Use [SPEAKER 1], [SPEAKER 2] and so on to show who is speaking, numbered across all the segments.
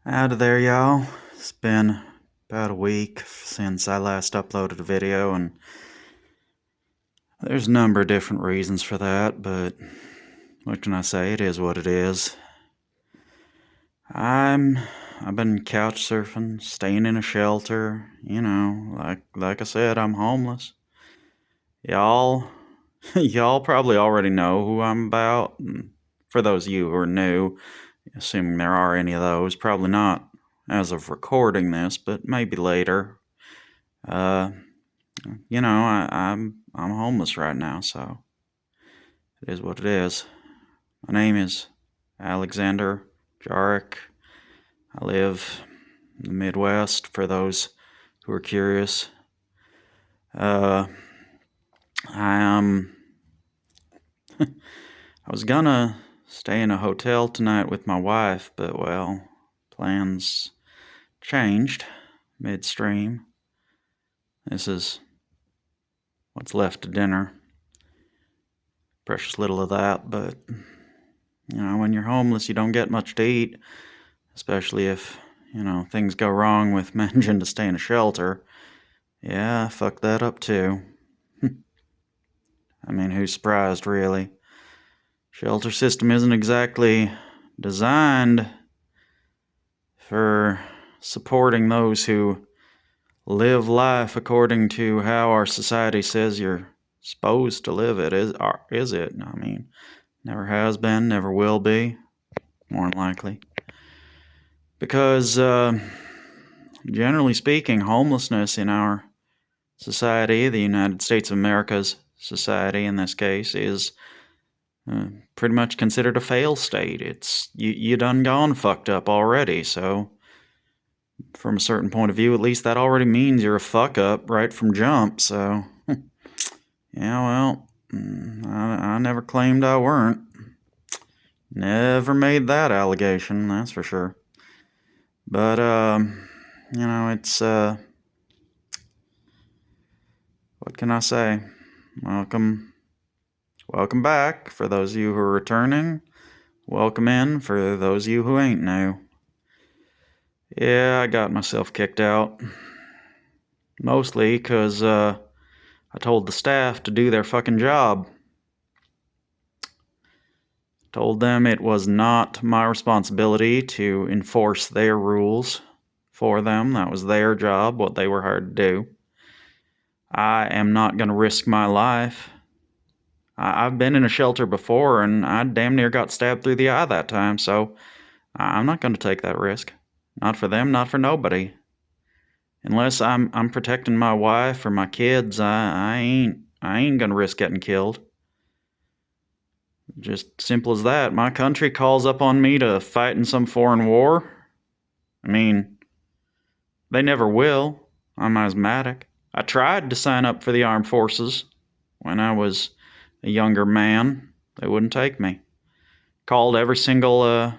[SPEAKER 1] Howdy there, y'all. It's been about a week since I last uploaded a video, and there's a number of different reasons for that, but what can I say? It is what it is. I've been couch surfing, staying in a shelter, like I said, I'm homeless. Y'all probably already know who I'm about. And for those of you who are new, assuming there are any of those, probably not as of recording this, but maybe later. I'm homeless right now, so it is what it is. My name is Alexander Jarek. I live in the Midwest, for those who are curious. I was gonna stay in a hotel tonight with my wife, but well, plans changed midstream. This is what's left of dinner. Precious little of that, but when you're homeless, you don't get much to eat, especially if, things go wrong with managing to stay in a shelter. Yeah, I fucked that up too. I mean, who's surprised, really? Shelter system isn't exactly designed for supporting those who live life according to how our society says you're supposed to live it. Is it? I mean, never has been, never will be, more than likely. Because, generally speaking, homelessness in our society, the United States of America's society in this case, is pretty much considered a fail state. It's you done gone fucked up already, so from a certain point of view, at least that already means you're a fuck up right from jump, so yeah, well, I never claimed I weren't. Never made that allegation, that's for sure. But, it's, what can I say? Welcome back for those of you who are returning. Welcome in for those of you who ain't new. Yeah, I got myself kicked out. Mostly because, I told the staff to do their fucking job. Told them it was not my responsibility to enforce their rules for them. That was their job, what they were hired to do. I am not going to risk my life. I've been in a shelter before, and I damn near got stabbed through the eye that time, so I'm not going to take that risk. Not for them, not for nobody. Unless I'm protecting my wife or my kids, I ain't going to risk getting killed. Just simple as that. My country calls up on me to fight in some foreign war. I mean, they never will. I'm asthmatic. I tried to sign up for the armed forces when I was a younger man. They wouldn't take me. Called every single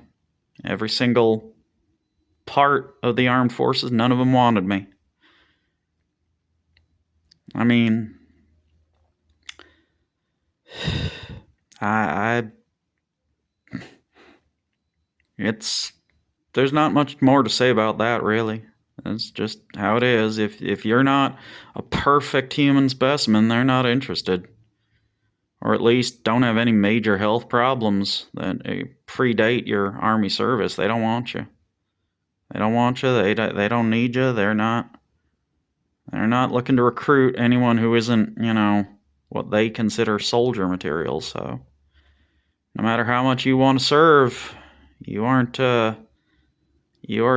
[SPEAKER 1] part of the armed forces. None of them wanted me. I mean, there's not much more to say about that, really. That's just how it is. If you're not a perfect human specimen, they're not interested. Or at least don't have any major health problems that predate your Army service. They don't want you. They don't want you. They don't need you. They're not looking to recruit anyone who isn't, what they consider soldier material. So no matter how much you want to serve, you are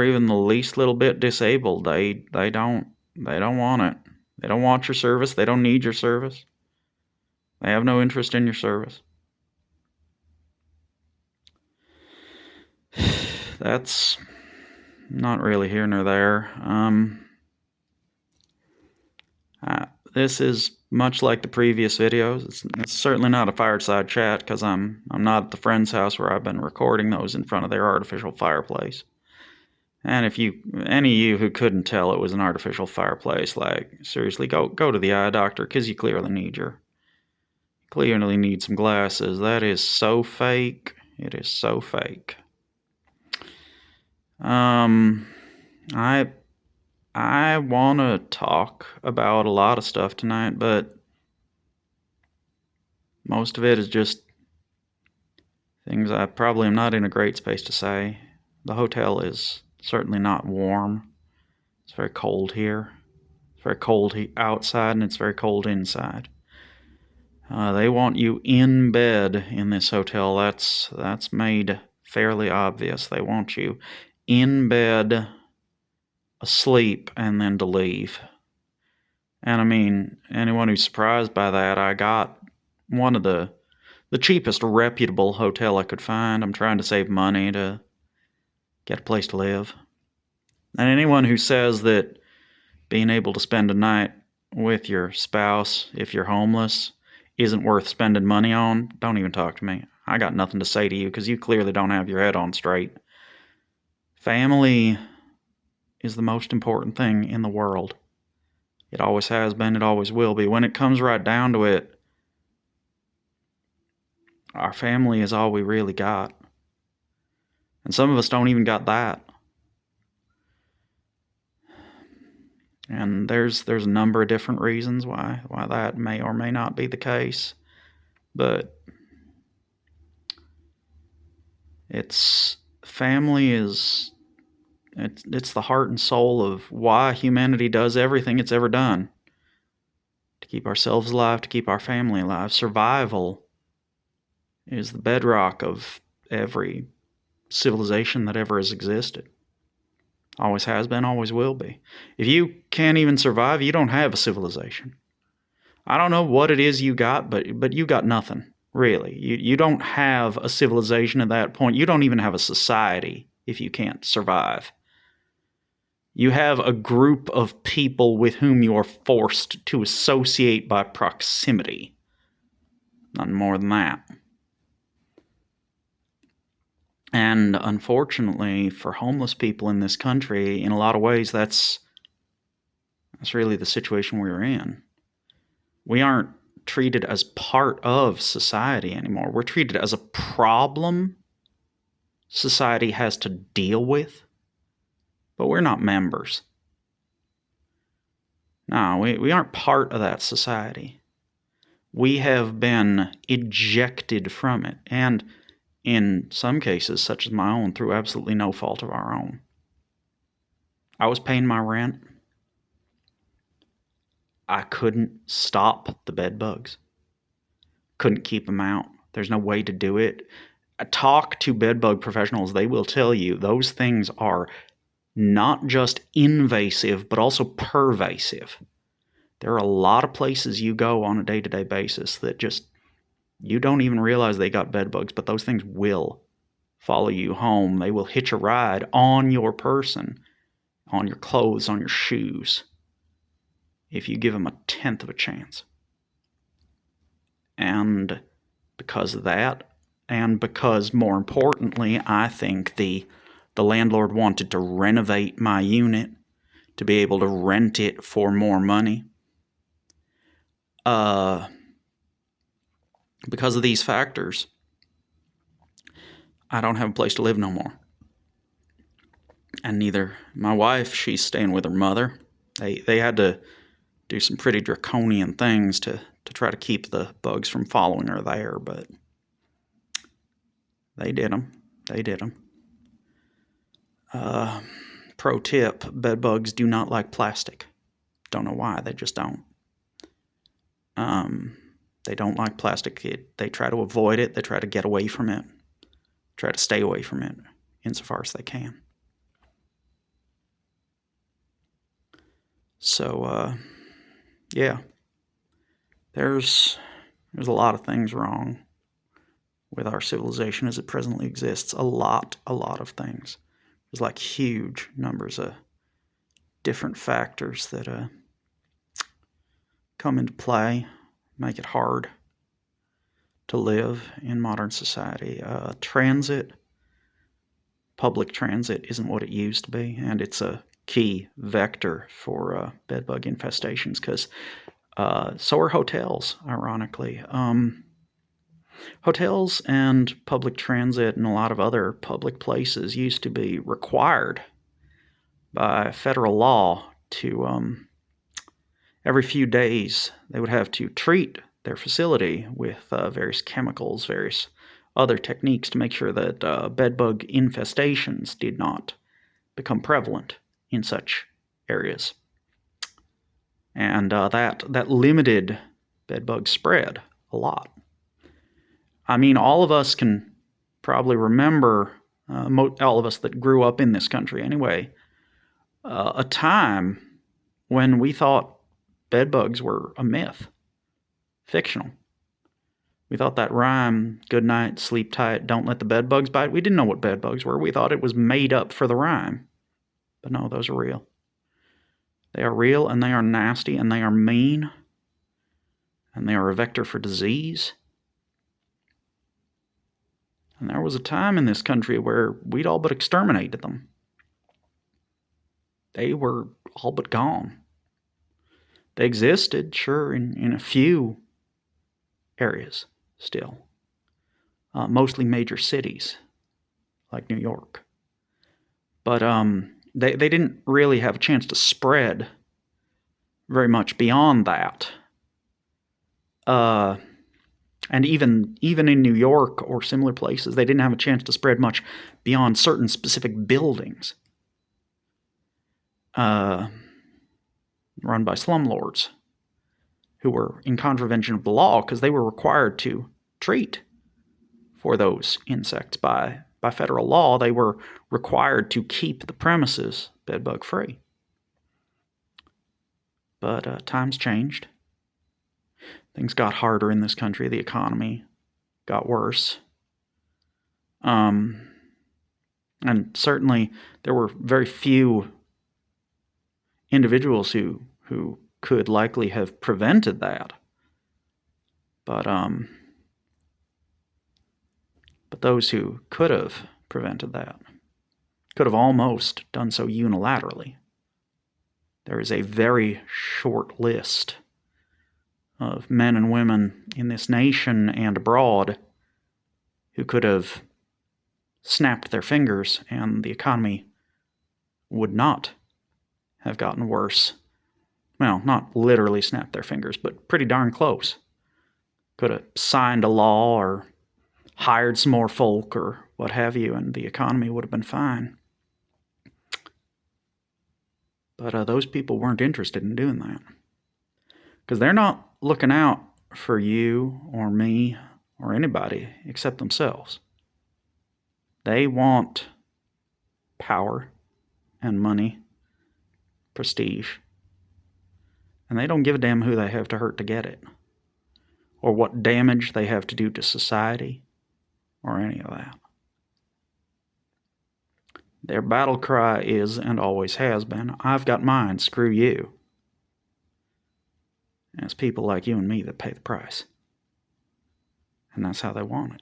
[SPEAKER 1] even the least little bit disabled. They don't want it. They don't want your service. They don't need your service. They have no interest in your service. That's not really here nor there. This is much like the previous videos. It's certainly not a fireside chat because I'm not at the friend's house where I've been recording those in front of their artificial fireplace. And if any of you who couldn't tell it was an artificial fireplace, seriously, go to the eye doctor because you clearly need some glasses. That is so fake. It is so fake. I want to talk about a lot of stuff tonight, but most of it is just things I probably am not in a great space to say. The hotel is certainly not warm. It's very cold here. It's very cold outside, and it's very cold inside. They want you in bed in this hotel. That's made fairly obvious. They want you in bed, asleep, and then to leave. And I mean, anyone who's surprised by that, I got one of the cheapest reputable hotel I could find. I'm trying to save money to get a place to live. And anyone who says that being able to spend a night with your spouse, if you're homeless, isn't worth spending money on, don't even talk to me. I got nothing to say to you because you clearly don't have your head on straight. Family is the most important thing in the world. It always has been, it always will be. When it comes right down to it, our family is all we really got. And some of us don't even got that. And there's a number of different reasons why that may or may not be the case. But family is it's the heart and soul of why humanity does everything it's ever done. To keep ourselves alive, to keep our family alive. Survival is the bedrock of every civilization that ever has existed. Always has been, always will be. If you can't even survive, you don't have a civilization. I don't know what it is you got, but you got nothing, really. You don't have a civilization at that point. You don't even have a society if you can't survive. You have a group of people with whom you are forced to associate by proximity. Nothing more than that. And unfortunately, for homeless people in this country, in a lot of ways, that's really the situation we're in. We aren't treated as part of society anymore. We're treated as a problem society has to deal with, but we're not members. No, we aren't part of that society. We have been ejected from it, and in some cases, such as my own, through absolutely no fault of our own. I was paying my rent. I couldn't stop the bed bugs. Couldn't keep them out. There's no way to do it. Talk to bed bug professionals. They will tell you those things are not just invasive, but also pervasive. There are a lot of places you go on a day-to-day basis that just, you don't even realize they got bed bugs, but those things will follow you home. They will hitch a ride on your person, on your clothes, on your shoes, if you give them a tenth of a chance. And because of that, and because more importantly, I think the landlord wanted to renovate my unit to be able to rent it for more money. Because of these factors, I don't have a place to live no more. And neither my wife, she's staying with her mother. They had to do some pretty draconian things to try to keep the bugs from following her there, but they did them. Pro tip, bed bugs do not like plastic. Don't know why, they just don't. They don't like plastic. They try to avoid it. They try to get away from it. Try to stay away from it insofar as they can. So, yeah. There's a lot of things wrong with our civilization as it presently exists. A lot of things. There's like huge numbers of different factors that come into play, make it hard to live in modern society. Public transit isn't what it used to be, and it's a key vector for bedbug infestations, because so are hotels, ironically. Hotels and public transit and a lot of other public places used to be required by federal law to, every few days, they would have to treat their facility with various chemicals, various other techniques to make sure that bedbug infestations did not become prevalent in such areas. And that limited bedbug spread a lot. I mean, all of us can probably remember, all of us that grew up in this country anyway, a time when we thought bedbugs were a myth, fictional. We thought that rhyme, good night, sleep tight, don't let the bedbugs bite, we didn't know what bedbugs were. We thought it was made up for the rhyme. But no, those are real. They are real, and they are nasty, and they are mean, and they are a vector for disease. And there was a time in this country where we'd all but exterminated them. They were all but gone. They existed, sure, in a few areas still. Mostly major cities, like New York. But they didn't really have a chance to spread very much beyond that. And even in New York or similar places, they didn't have a chance to spread much beyond certain specific buildings run by slumlords who were in contravention of the law because they were required to treat for those insects by federal law. They were required to keep the premises bedbug free. But times changed. Things got harder in this country. The economy got worse. And certainly there were very few individuals who could likely have prevented that. But those who could have prevented that could have almost done so unilaterally. There is a very short list of men and women in this nation and abroad who could have snapped their fingers and the economy would not have gotten worse. Well, not literally snapped their fingers, but pretty darn close. Could have signed a law or hired some more folk or what have you, and the economy would have been fine. But those people weren't interested in doing that. Because they're not looking out for you or me or anybody except themselves. They want power and money, prestige. And they don't give a damn who they have to hurt to get it, or what damage they have to do to society, or any of that. Their battle cry is, and always has been, I've got mine, screw you. And it's people like you and me that pay the price. And that's how they want it.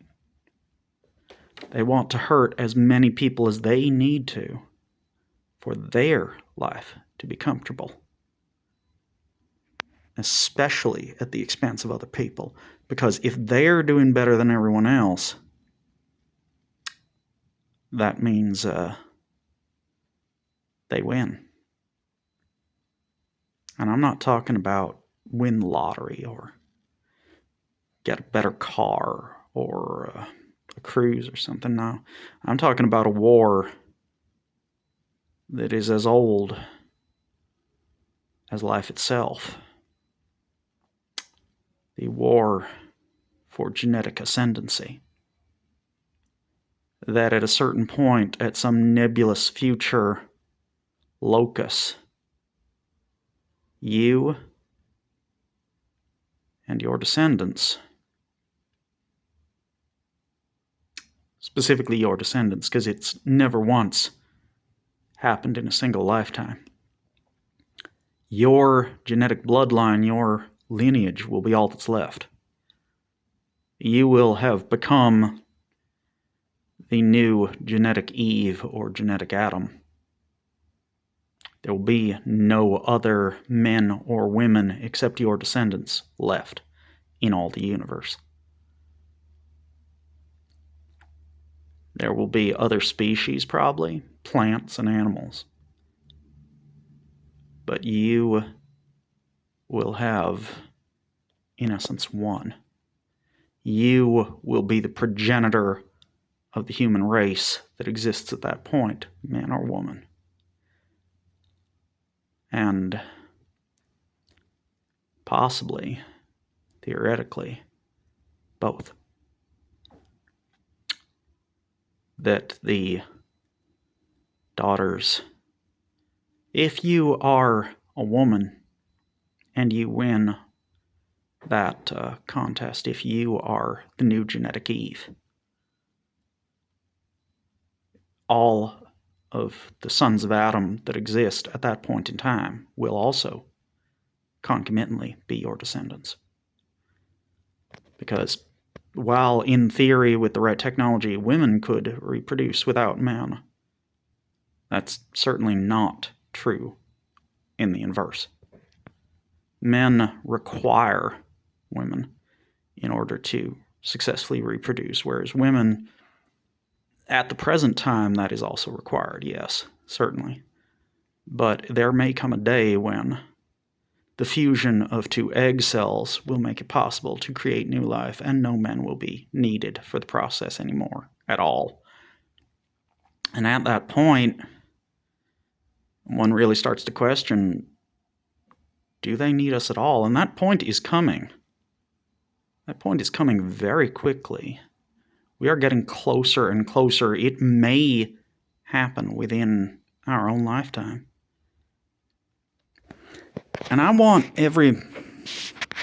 [SPEAKER 1] They want to hurt as many people as they need to for their life to be comfortable. Especially at the expense of other people. Because if they're doing better than everyone else, that means they win. And I'm not talking about win the lottery or get a better car or a cruise or something. No, I'm talking about a war that is as old as life itself. The war for genetic ascendancy. That at a certain point, at some nebulous future locus, you and your descendants, specifically your descendants, because it's never once happened in a single lifetime, your genetic bloodline, your lineage will be all that's left. You will have become the new genetic Eve or genetic Adam. There will be no other men or women except your descendants left in all the universe. There will be other species, probably, plants and animals. But you will have, in essence, one. You will be the progenitor of the human race that exists at that point, man or woman. And possibly, theoretically, both. That the daughters, if you are a woman and you win that contest, if you are the new genetic Eve, all of the sons of Adam that exist at that point in time will also concomitantly be your descendants. Because while in theory with the right technology women could reproduce without men, that's certainly not true in the inverse. Men require women in order to successfully reproduce, whereas women, at the present time, that is also required, yes, certainly. But there may come a day when the fusion of two egg cells will make it possible to create new life, and no men will be needed for the process anymore at all. And at that point, one really starts to question, do they need us at all? And that point is coming. That point is coming very quickly. We are getting closer and closer. It may happen within our own lifetime. And I want every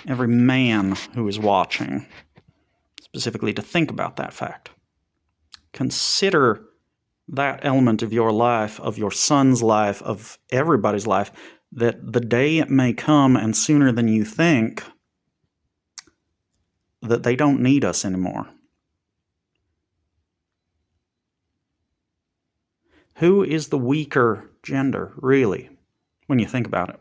[SPEAKER 1] man who is watching specifically to think about that fact. Consider that element of your life, of your son's life, of everybody's life, that the day it may come, and sooner than you think, that they don't need us anymore. Who is the weaker gender, really, when you think about it?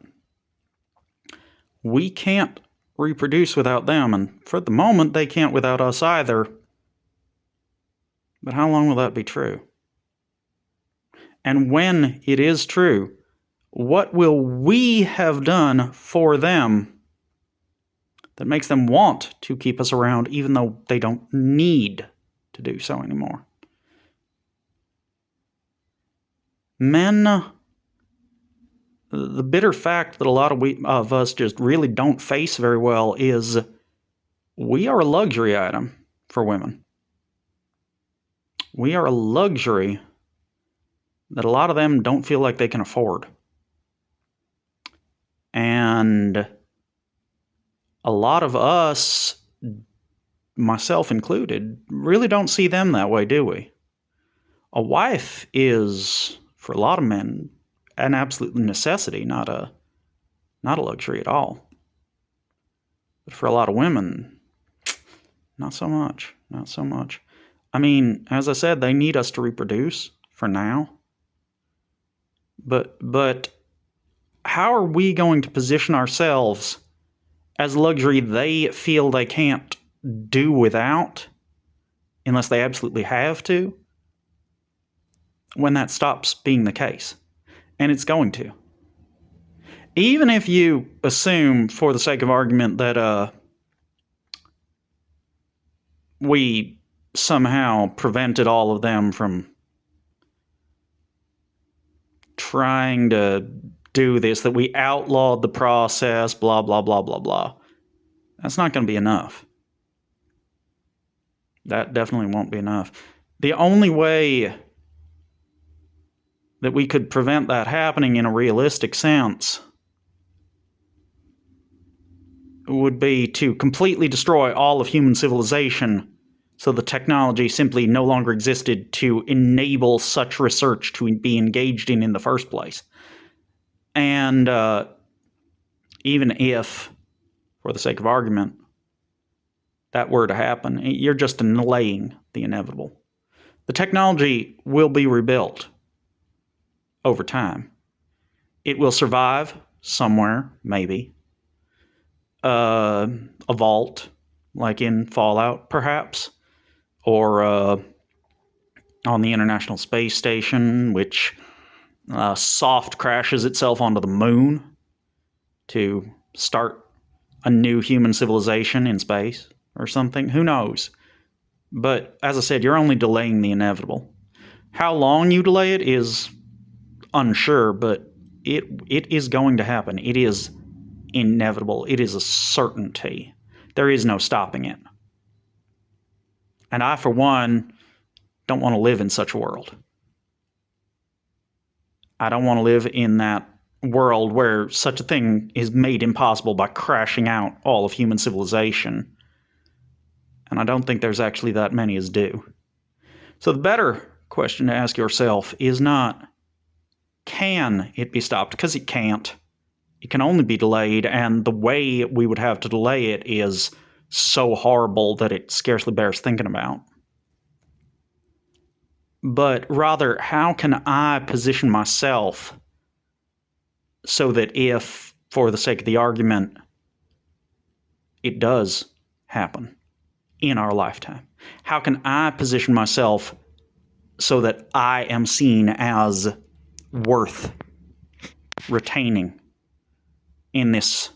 [SPEAKER 1] We can't reproduce without them, and for the moment, they can't without us either. But how long will that be true? And when it is true, what will we have done for them that makes them want to keep us around, even though they don't need to do so anymore? Men, the bitter fact that a lot of us just really don't face very well is we are a luxury item for women. We are a luxury that a lot of them don't feel like they can afford. And a lot of us, myself included, really don't see them that way, do we? A wife is, for a lot of men, an absolute necessity, not a luxury at all. But for a lot of women, not so much. Not so much. I mean, as I said, they need us to reproduce for now. But how are we going to position ourselves as luxury they feel they can't do without, unless they absolutely have to, when that stops being the case? And it's going to. Even if you assume, for the sake of argument, that we somehow prevented all of them from trying to do this, that we outlawed the process, blah, blah, blah, blah, blah. That's not going to be enough. That definitely won't be enough. The only way that we could prevent that happening in a realistic sense would be to completely destroy all of human civilization so the technology simply no longer existed to enable such research to be engaged in the first place. And even if, for the sake of argument, that were to happen, you're just delaying the inevitable. The technology will be rebuilt over time. It will survive somewhere, maybe. A vault, like in Fallout, perhaps. Or on the International Space Station, which soft crashes itself onto the moon to start a new human civilization in space or something. Who knows? But as I said, you're only delaying the inevitable. How long you delay it is unsure, but it is going to happen. It is inevitable. It is a certainty. There is no stopping it. And I, for one, don't want to live in such a world. I don't want to live in that world where such a thing is made impossible by crashing out all of human civilization. And I don't think there's actually that many as do. So the better question to ask yourself is not, can it be stopped? Because it can't. It can only be delayed, and the way we would have to delay it is so horrible that it scarcely bears thinking about. But rather, how can I position myself so that if, for the sake of the argument, it does happen in our lifetime, how can I position myself so that I am seen as worth retaining in this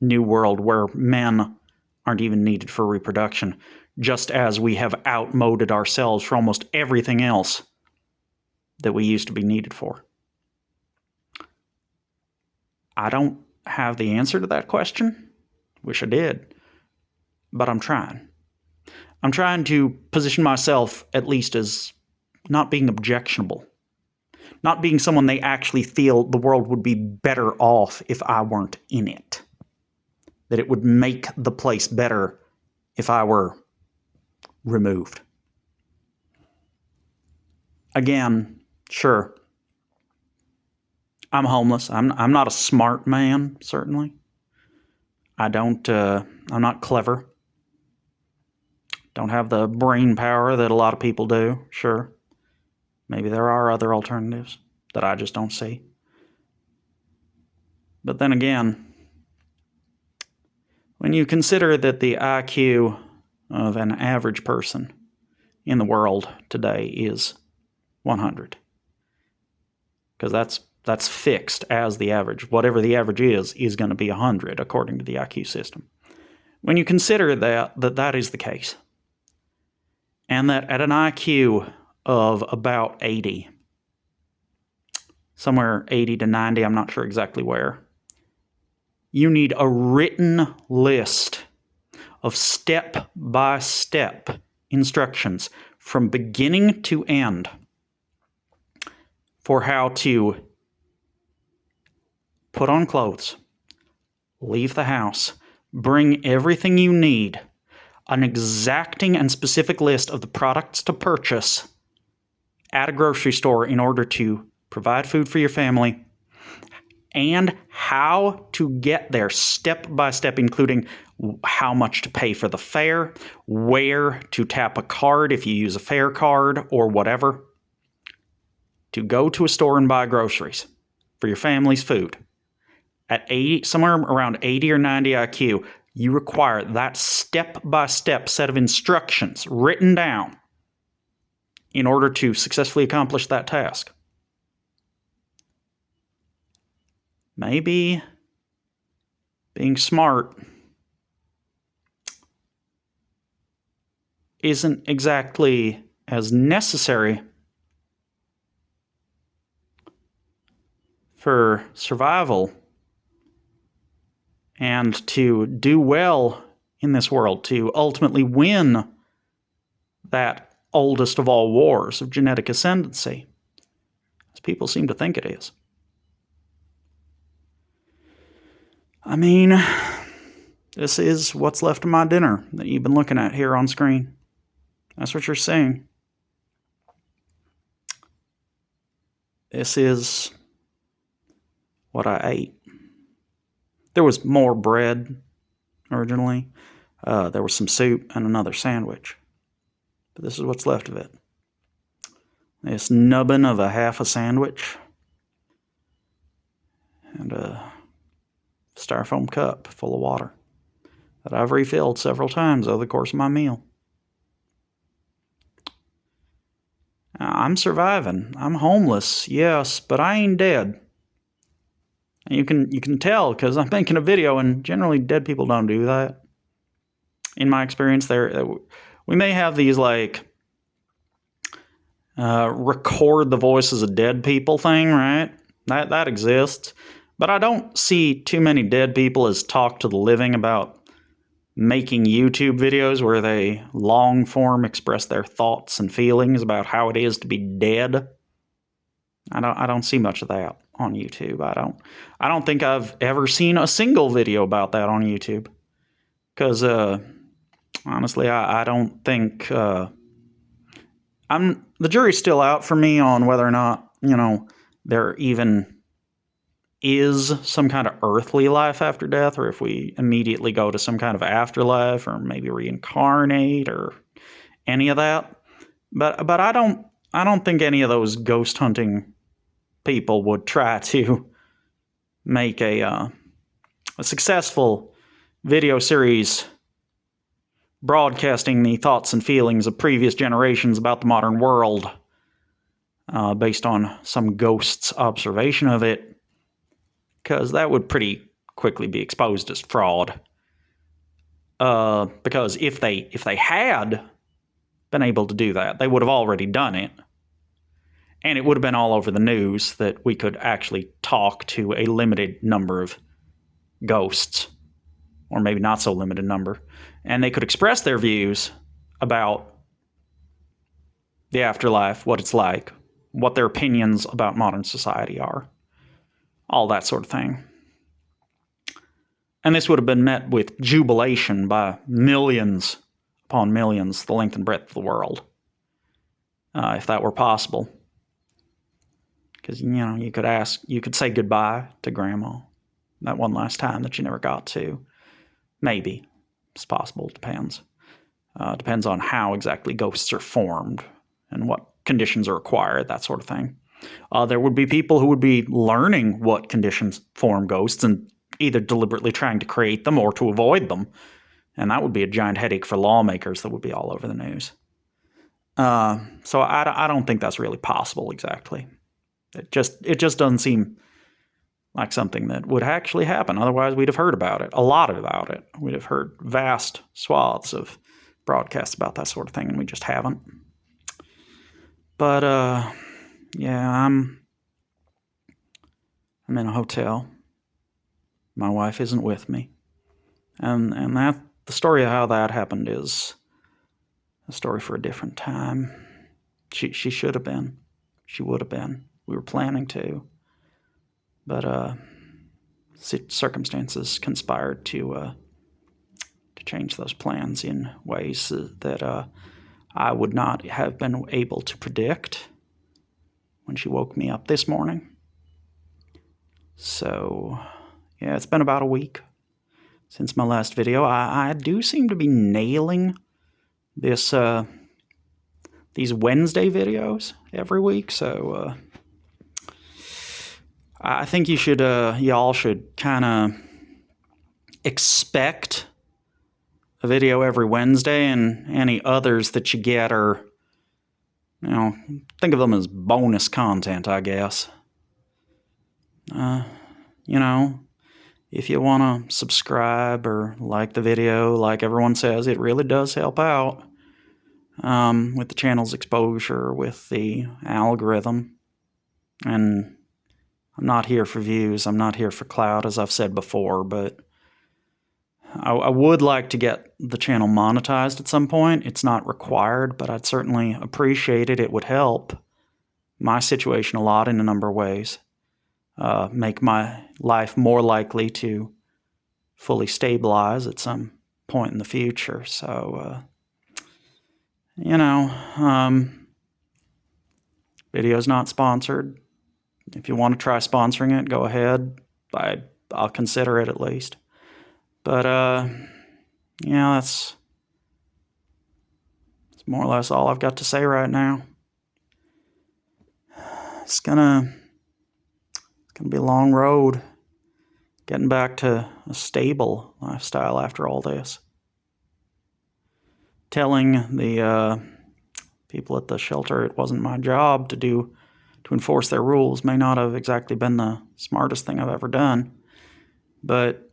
[SPEAKER 1] new world where men aren't even needed for reproduction, just as we have outmoded ourselves for almost everything else that we used to be needed for? I don't have the answer to that question. Wish I did. But I'm trying. I'm trying to position myself at least as not being objectionable. Not being someone they actually feel the world would be better off if I weren't in it. That it would make the place better if I were removed. Again, sure, I'm homeless. I'm not a smart man, certainly. I'm not clever. Don't have the brain power that a lot of people do, sure. Maybe there are other alternatives that I just don't see. But then again, when you consider that the IQ of an average person in the world today is 100, because that's fixed as the average. Whatever the average is going to be 100 according to the IQ system. When you consider that is the case, and that at an IQ of about 80, somewhere 80 to 90, I'm not sure exactly where, you need a written list of step-by-step instructions from beginning to end for how to put on clothes, leave the house, bring everything you need, an exacting and specific list of the products to purchase at a grocery store in order to provide food for your family, and how to get there step by step, including how much to pay for the fare, where to tap a card if you use a fare card or whatever, to go to a store and buy groceries for your family's food. At 80, somewhere around 80 or 90 IQ, you require that step-by-step set of instructions written down in order to successfully accomplish that task. Maybe being smart isn't exactly as necessary for survival and to do well in this world, to ultimately win that oldest of all wars of genetic ascendancy, as people seem to think it is. I mean, this is what's left of my dinner that you've been looking at here on screen. That's what you're seeing. This is what I ate. There was more bread originally. There was some soup and another sandwich. But this is what's left of it. This nubbin of a half a sandwich and a styrofoam cup full of water that I've refilled several times over the course of my meal. I'm surviving. I'm homeless, yes, but I ain't dead. And you can tell because I'm making a video, and generally dead people don't do that. In my experience, we may have these like record the voices of dead people thing, right? That exists, but I don't see too many dead people as talk to the living about making YouTube videos where they long form express their thoughts and feelings about how it is to be dead. I don't see much of that on YouTube. I don't think I've ever seen a single video about that on YouTube. Because honestly, I don't think the jury's still out for me on whether or not, there even is some kind of earthly life after death, or if we immediately go to some kind of afterlife, or maybe reincarnate, or any of that. But I don't think any of those ghost hunting people would try to make a successful video series broadcasting the thoughts and feelings of previous generations about the modern world based on some ghost's observation of it, because that would pretty quickly be exposed as fraud. Because if they had been able to do that, they would have already done it. And it would have been all over the news that we could actually talk to a limited number of ghosts, or maybe not so limited number, and they could express their views about the afterlife, what it's like, what their opinions about modern society are, all that sort of thing. And this would have been met with jubilation by millions upon millions, the length and breadth of the world, if that were possible. Because, you could say goodbye to Grandma that one last time that you never got to. Maybe. It's possible. Depends. Depends on how exactly ghosts are formed and what conditions are required, that sort of thing. There would be people who would be learning what conditions form ghosts and either deliberately trying to create them or to avoid them. And that would be a giant headache for lawmakers that would be all over the news. So I don't think that's really possible exactly. It just doesn't seem like something that would actually happen. Otherwise, we'd have heard about it, a lot about it. We'd have heard vast swaths of broadcasts about that sort of thing, and we just haven't. But, yeah, I'm in a hotel. My wife isn't with me. And the story of how that happened is a story for a different time. She should have been. She would have been. We were planning to. But circumstances conspired to change those plans in ways that I would not have been able to predict when she woke me up this morning. So, yeah, it's been about a week since my last video. I do seem to be nailing this these Wednesday videos every week, so I think y'all should kind of expect a video every Wednesday, and any others that you get are, think of them as bonus content, I guess. If you want to subscribe or like the video, like everyone says, it really does help out with the channel's exposure, with the algorithm. And I'm not here for views. I'm not here for clout, as I've said before, but I would like to get the channel monetized at some point. It's not required, but I'd certainly appreciate it. It would help my situation a lot in a number of ways. Make my life more likely to fully stabilize at some point in the future. So, video's not sponsored. If you want to try sponsoring it, go ahead. I'll consider it at least. But, that's more or less all I've got to say right now. It's gonna be a long road getting back to a stable lifestyle after all this. Telling the people at the shelter, it wasn't my job to enforce their rules. May not have exactly been the smartest thing I've ever done. But,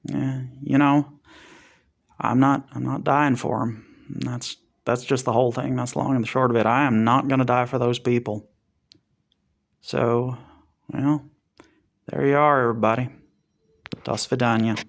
[SPEAKER 1] you know, I'm not dying for them. That's just the whole thing. That's the long and the short of it. I am not going to die for those people. So, well, there you are, everybody. Do svidaniya.